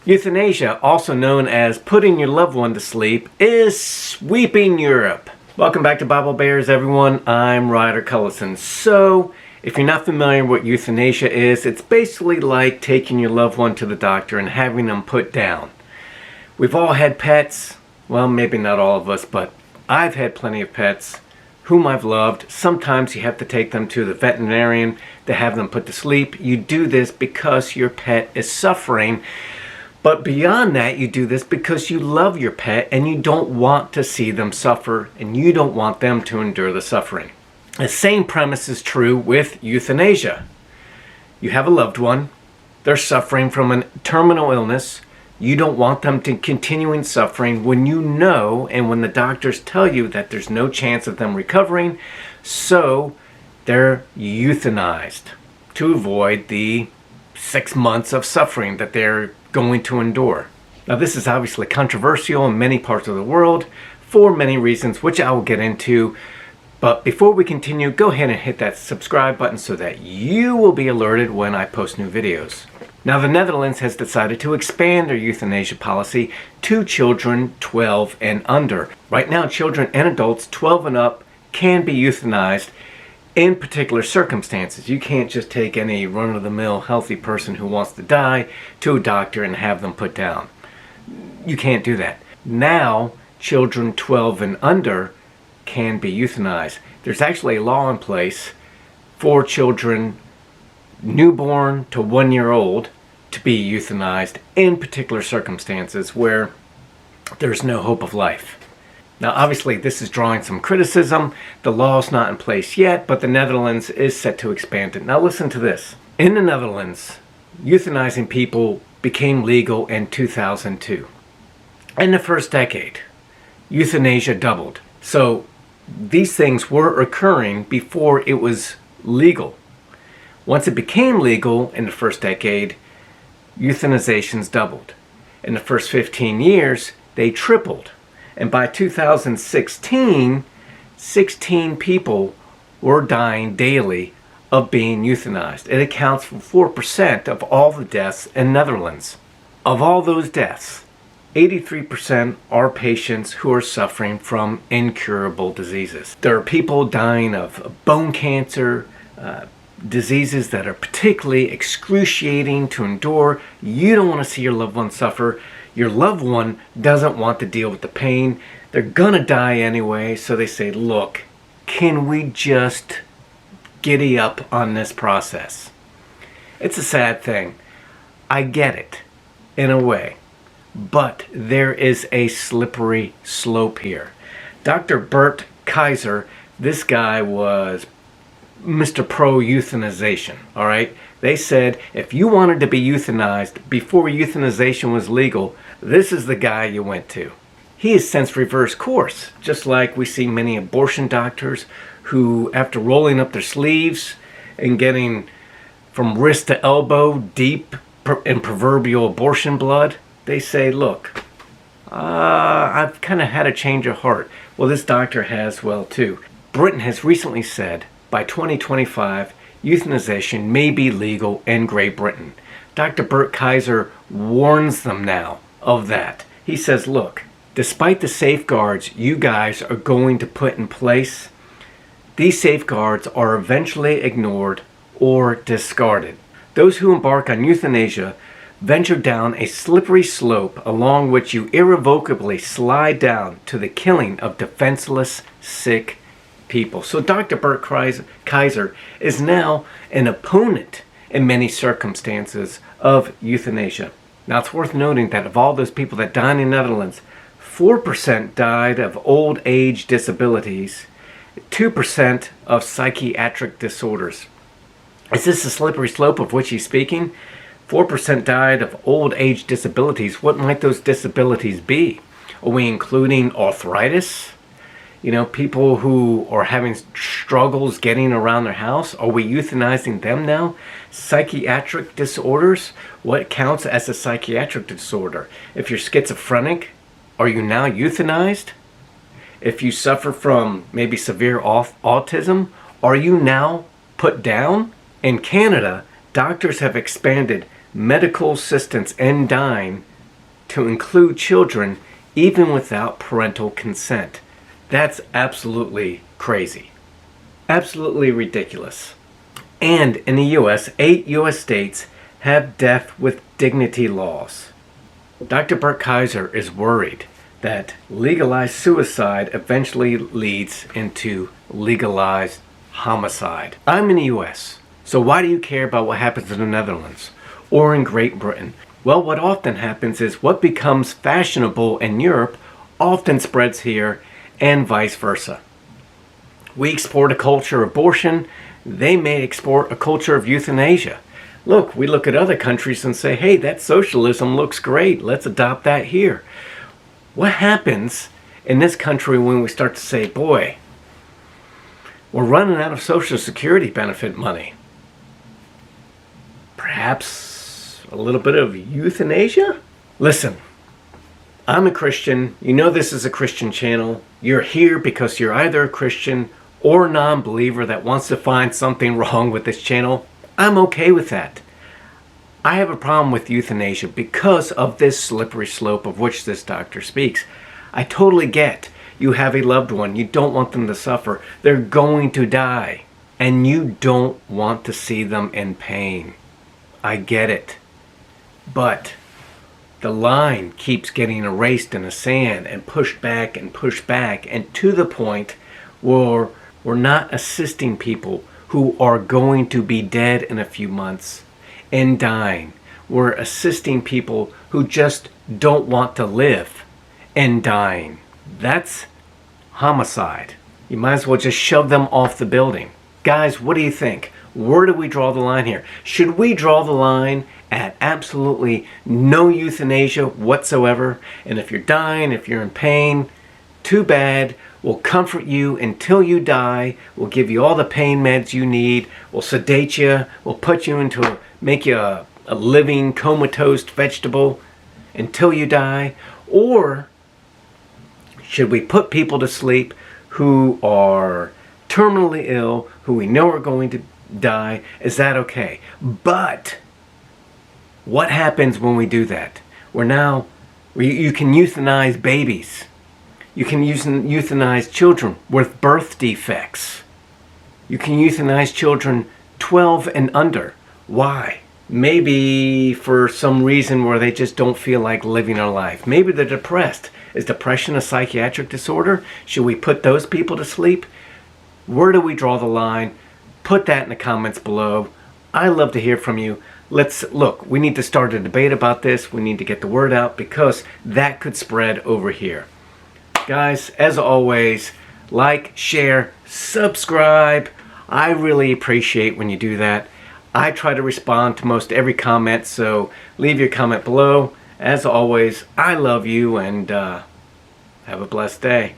Euthanasia, also known as putting your loved one to sleep, is sweeping Europe. Welcome back to Bible Bears, everyone. I'm Ryder Cullison. So, if you're not familiar with what euthanasia is, it's basically like taking your loved one to the doctor and having them put down. We've all had pets. Well, maybe not all of us, but I've had plenty of pets whom I've loved. Sometimes you have to take them to the veterinarian to have them put to sleep. You do this because your pet is suffering. But beyond that, you do this because you love your pet and you don't want to see them suffer and you don't want them to endure the suffering. The same premise is true with euthanasia. You have a loved one, they're suffering from a terminal illness. You don't want them to continuing suffering when you know and when the doctors tell you that there's no chance of them recovering, so they're euthanized to avoid the 6 months of suffering that they're going to endure. Now, this is obviously controversial in many parts of the world for many reasons, which I will get into. But before we continue, go ahead and hit that subscribe button so that you will be alerted when I post new videos. Now, the Netherlands has decided to expand their euthanasia policy to children 12 and under. Right now, children and adults 12 and up can be euthanized in particular circumstances. You can't just take any run-of-the-mill healthy person who wants to die to a doctor and have them put down. You can't do that. Now, children 12 and under can be euthanized. There's actually a law in place for children newborn to 1 year old to be euthanized in particular circumstances where there's no hope of life. Now, obviously, this is drawing some criticism. The law is not in place yet, but the Netherlands is set to expand it. Now, listen to this. In the Netherlands, euthanizing people became legal in 2002. In the first decade, euthanasia doubled. So, these things were occurring before it was legal. Once it became legal in the first decade, euthanizations doubled. In the first 15 years, they tripled. And by 2016, 16 people were dying daily of being euthanized. It accounts for 4% of all the deaths in Netherlands. Of all those deaths, 83% are patients who are suffering from incurable diseases. There are people dying of bone cancer, diseases that are particularly excruciating to endure. You don't want to see your loved one suffer. Your loved one doesn't want to deal with the pain. They're gonna die anyway, so they say, look, can we just giddy up on this process? It's a sad thing. I get it, in a way. But there is a slippery slope here. Dr. Bert Kaiser, this guy was Mr. Pro-euthanization, all right? They said if you wanted to be euthanized before euthanization was legal, this is the guy you went to. He has since reversed course, just like we see many abortion doctors who, after rolling up their sleeves and getting from wrist to elbow deep in proverbial abortion blood, they say, look, I've kind of had a change of heart. Well, this doctor has well too. Britain has recently said by 2025, euthanization may be legal in Great Britain. Dr. Bert Kaiser warns them now of that. He says, look, despite the safeguards you guys are going to put in place, these safeguards are eventually ignored or discarded. Those who embark on euthanasia venture down a slippery slope along which you irrevocably slide down to the killing of defenseless, sick people. So Dr. Bert Kaiser is now an opponent in many circumstances of euthanasia. Now, it's worth noting that of all those people that died in the Netherlands, 4% died of old age disabilities, 2% of psychiatric disorders. Is this a slippery slope of which he's speaking? 4% died of old age disabilities. What might those disabilities be? Are we including arthritis? You know, people who are having struggles getting around their house, are we euthanizing them now? Psychiatric disorders, what counts as a psychiatric disorder? If you're schizophrenic, are you now euthanized? If you suffer from maybe severe autism, are you now put down? In Canada, doctors have expanded medical assistance in dying to include children even without parental consent. That's absolutely crazy. Absolutely ridiculous. And in the U.S., 8 U.S. states have death with dignity laws. Dr. Bert Kaiser is worried that legalized suicide eventually leads into legalized homicide. I'm in the U.S., so why do you care about what happens in the Netherlands or in Great Britain? Well, what often happens is what becomes fashionable in Europe often spreads here, and vice versa. We export a culture of abortion, they may export a culture of euthanasia. Look, we look at other countries and say, hey, that socialism looks great, let's adopt that here. What happens in this country when we start to say, boy, we're running out of Social Security benefit money? Perhaps a little bit of euthanasia? Listen, I'm a Christian. You know this is a Christian channel. You're here because you're either a Christian or a non-believer that wants to find something wrong with this channel. I'm okay with that. I have a problem with euthanasia because of this slippery slope of which this doctor speaks. I totally get you have a loved one. You don't want them to suffer. They're going to die. And you don't want to see them in pain. I get it. But the line keeps getting erased in the sand and pushed back and to the point where we're not assisting people who are going to be dead in a few months and dying. We're assisting people who just don't want to live and dying. That's homicide. You might as well just shove them off the building. Guys, what do you think? Where do we draw the line here? Should we draw the line at absolutely no euthanasia whatsoever? And if you're dying, if you're in pain, too bad. We'll comfort you until you die. We'll give you all the pain meds you need. We'll sedate you. We'll put you make you a living comatose vegetable until you die. Or should we put people to sleep who are terminally ill, who we know are going to die? Is that okay? But what happens when we do that? You can euthanize babies. You can euthanize children with birth defects. You can euthanize children 12 and under. Why? Maybe for some reason where they just don't feel like living their life. Maybe they're depressed. Is depression a psychiatric disorder? Should we put those people to sleep? Where do we draw the line? Put that in the comments below. I love to hear from you. We need to start a debate about this. We need to get the word out because that could spread over here. Guys, as always, like, share, subscribe. I really appreciate when you do that. I try to respond to most every comment, so leave your comment below. As always, I love you and have a blessed day.